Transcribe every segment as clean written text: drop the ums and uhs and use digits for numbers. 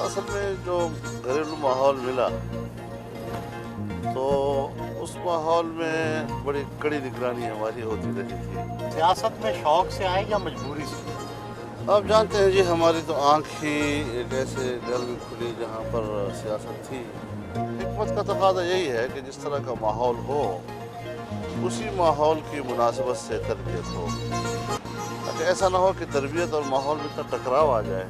اصل میں جو گھریلو ماحول ملا تو اس ماحول میں بڑی کڑی نگرانی ہماری ہوتی رہی تھی۔ سیاست میں شوق سے آئے یا مجبوری سے؟ آپ جانتے ہیں جی، ہماری تو آنکھ ہی ایک ایسے گھر میں کھلی جہاں پر سیاست تھی۔ حکمت کا تقاضا یہی ہے کہ جس طرح کا ماحول ہو اسی ماحول کی مناسبت سے تربیت ہو، تاکہ ایسا نہ ہو کہ تربیت اور ماحول میں اتنا ٹکراؤ آ جائے۔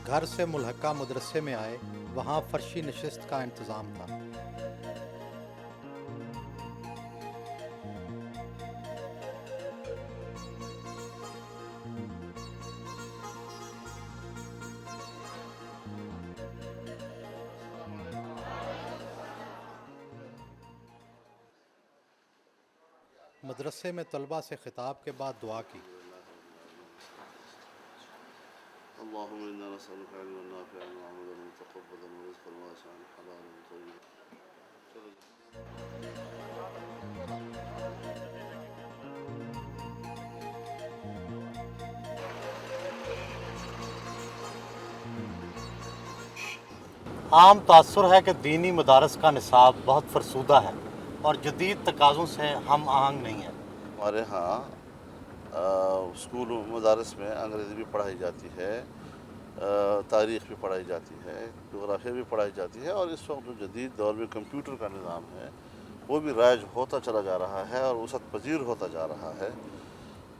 گھر سے ملحقہ مدرسے میں آئے، وہاں فرشی نشست کا انتظام تھا۔ مدرسے میں طلبہ سے خطاب کے بعد دعا کی۔ اللهم انا نسألك علما نافعا وعملا متقبلا ورزقا واسعا حلالا طيبا۔ عام تاثر ہے کہ دینی مدارس کا نصاب بہت فرسودہ ہے اور جدید تقاضوں سے ہم آہنگ نہیں ہے۔ ہمارے ہاں اسکول و مدارس میں انگریزی بھی پڑھائی جاتی ہے، تاریخ بھی پڑھائی جاتی ہے، جغرافیہ بھی پڑھائی جاتی ہے، اور اس وقت جو جدید دور میں کمپیوٹر کا نظام ہے وہ بھی رائج ہوتا چلا جا رہا ہے اور وسعت پذیر ہوتا جا رہا ہے۔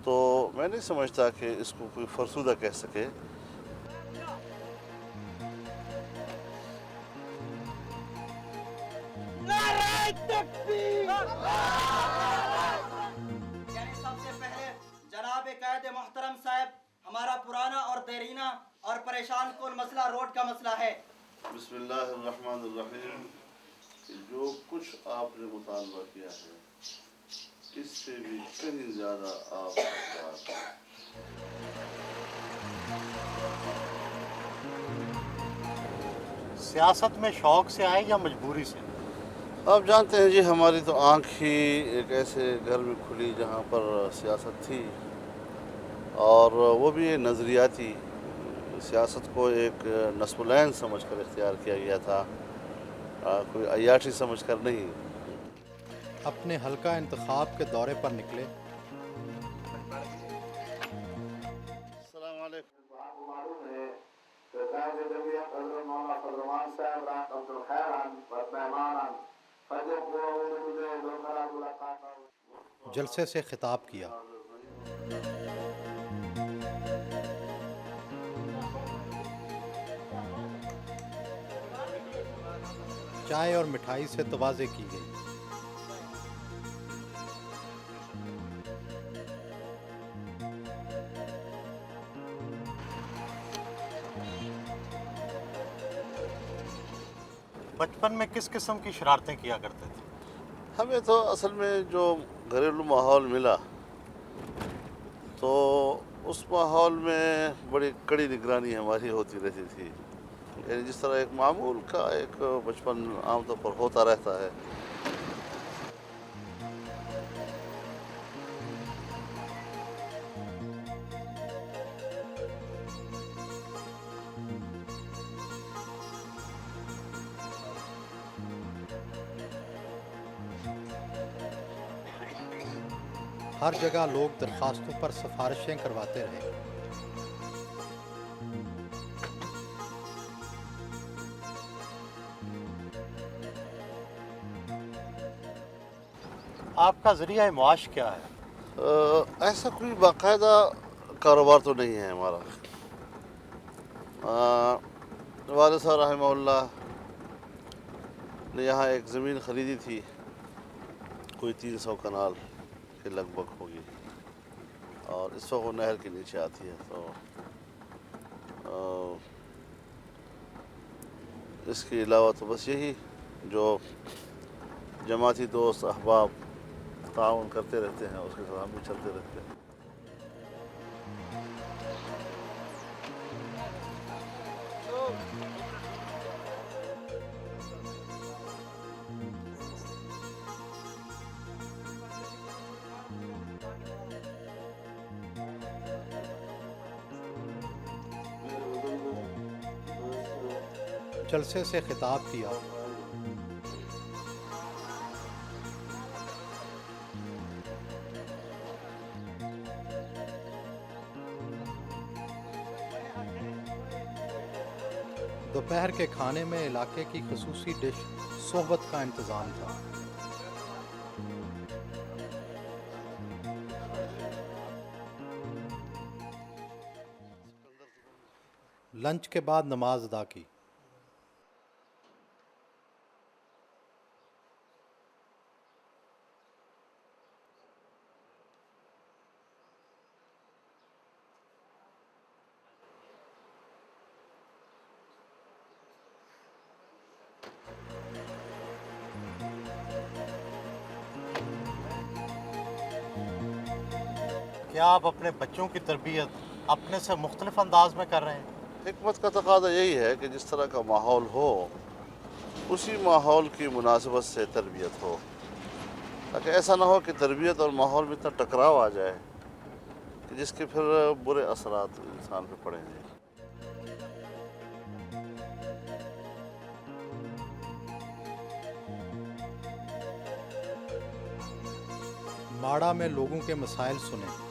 تو میں نہیں سمجھتا کہ اس کو کوئی فرسودہ کہہ سکے۔ یعنی سب سے پہلے جناب قائد محترم صاحب، ہمارا پرانا اور دیرینہ اور پریشان کن مسئلہ روڈ کا مسئلہ ہے۔ بسم اللہ الرحمن الرحیم۔ جو کچھ آپ نے مطالبہ کیا ہے اس سے بھی کہیں زیادہ آپ حقدار ہیں۔ سیاست میں شوق سے آئے یا مجبوری سے؟ آپ جانتے ہیں جی، ہماری تو آنکھ ہی ایک ایسے گھر میں کھلی جہاں پر سیاست تھی، اور وہ بھی نظریاتی سیاست کو ایک نصب العین سمجھ کر اختیار کیا گیا تھا، کوئی عیاشی سمجھ کر نہیں۔ اپنے حلقہ انتخاب کے دورے پر نکلے۔ السلام علیکم۔ آپ کو معلوم ہے کہ قائد جمعیت حضرت مولانا فضل الرحمان صاحب رحمۃ الخیران و پیمانان فجر کو مجھے دوسرا ملاقات جلسے سے خطاب کیا۔ چائے اور مٹھائی سے تواضع کی گئی۔ بچپن میں کس قسم کی شرارتیں کیا کرتے تھے؟ ہمیں تو اصل میں جو گھریلو ماحول ملا تو اس ماحول میں بڑی کڑی نگرانی ہماری ہوتی رہتی تھی، یعنی جس طرح ایک معمول کا ایک بچپن عام طور پر ہوتا رہتا ہے۔ ہر جگہ لوگ درخواستوں پر سفارشیں کرواتے رہے۔ آپ کا ذریعہ معاش کیا ہے؟ ایسا کوئی باقاعدہ کاروبار تو نہیں ہے ہمارا۔ والد صاحب رحمہ اللہ نے یہاں ایک زمین خریدی تھی، کوئی 300 کنال کے لگ بھگ ہوگی، اور اس وقت وہ نہر کے نیچے آتی ہے۔ تو اس کے علاوہ تو بس یہی جو جماعتی دوست احباب تعاون کرتے رہتے ہیں اس کے ساتھ ہم بھی چلتے رہتے ہیں۔ جلسے سے خطاب کیا۔ دوپہر کے کھانے میں علاقے کی خصوصی ڈش صحبت کا انتظام تھا۔ لنچ کے بعد نماز ادا کی۔ کیا آپ اپنے بچوں کی تربیت اپنے سے مختلف انداز میں کر رہے ہیں؟ حکمت کا تقاضا یہی ہے کہ جس طرح کا ماحول ہو اسی ماحول کی مناسبت سے تربیت ہو، تاکہ ایسا نہ ہو کہ تربیت اور ماحول میں اتنا ٹکراؤ آ جائے کہ جس کے پھر برے اثرات انسان پہ پڑیں گے۔ ماڑا میں لوگوں کے مسائل سنے۔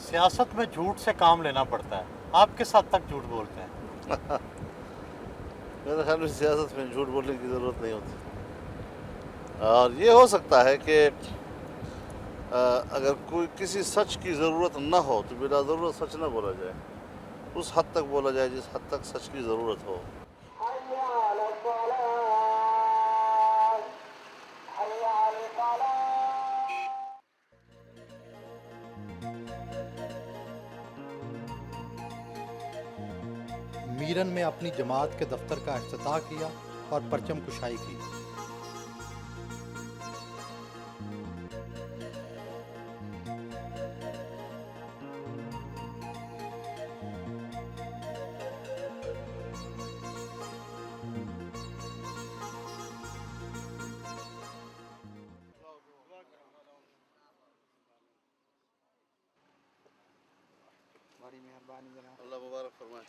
سیاست میں جھوٹ سے کام لینا پڑتا ہے، آپ کس حد تک جھوٹ بولتے ہیں؟ میرے خیال میں سیاست میں جھوٹ بولنے کی ضرورت نہیں ہوتی، اور یہ ہو سکتا ہے کہ اگر کوئی کسی سچ کی ضرورت نہ ہو تو بلا ضرورت سچ نہ بولا جائے، اس حد تک بولا جائے جس حد تک سچ کی ضرورت ہو۔ میرن میں اپنی جماعت کے دفتر کا افتتاح کیا اور پرچم کشائی کی۔ اللہ مبارک فرمائے۔